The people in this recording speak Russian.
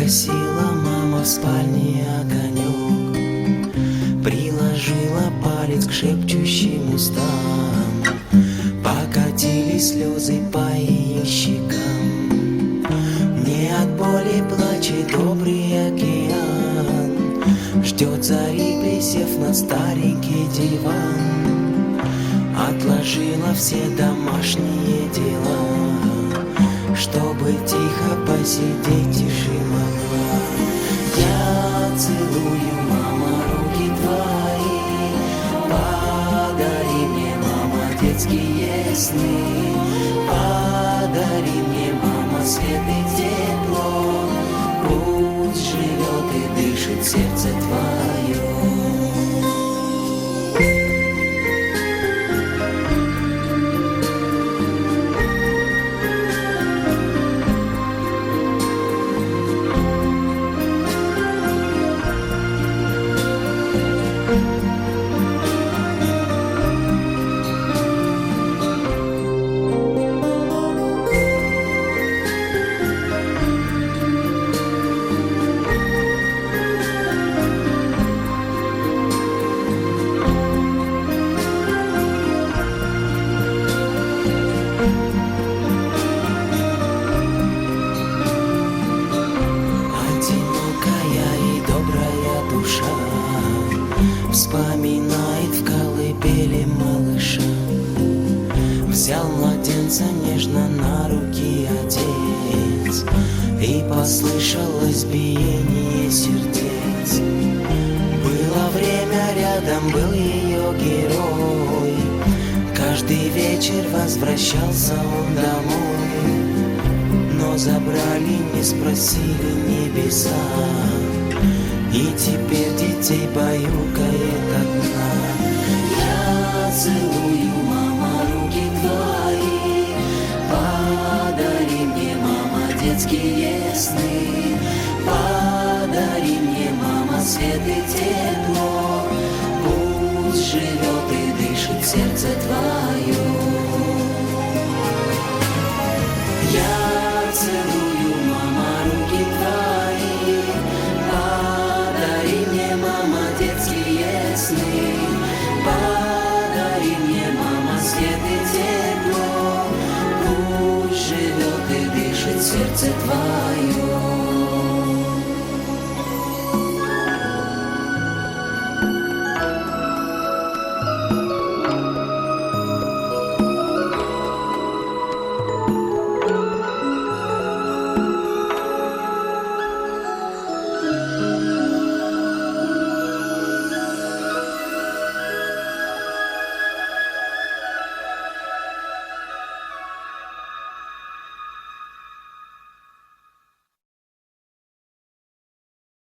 Погасила мама в спальне огонек, приложила палец к шепчущим устам. Покатились слезы по ее щекам. Не от боли плачет добрый океан, ждет зари, присев на старенький диван. Отложила все домашние дела, чтобы тихо посидеть тиши могла. Я целую, мама, руки твои, подари мне, мама, детские сны. Подари мне, мама, свет и тепло, пусть живет и дышит сердце твое. Вспоминает в колыбели малыша. Взял младенца нежно на руки отец, и послышалось биение сердец. Было время, рядом был ее герой. Каждый вечер возвращался он домой, но забрали, не спросили небеса. И теперь детей баюкает одна. Я целую, мама, руки твои, подари мне, мама, детские сны. Подари мне, мама, свет и тепло, пусть живет и дышит сердце твое. Я целую, мама, руки твои, подари мне, мама, детские сны. Подари мне, мама, свет и тепло, пусть живет и дышит сердце твое.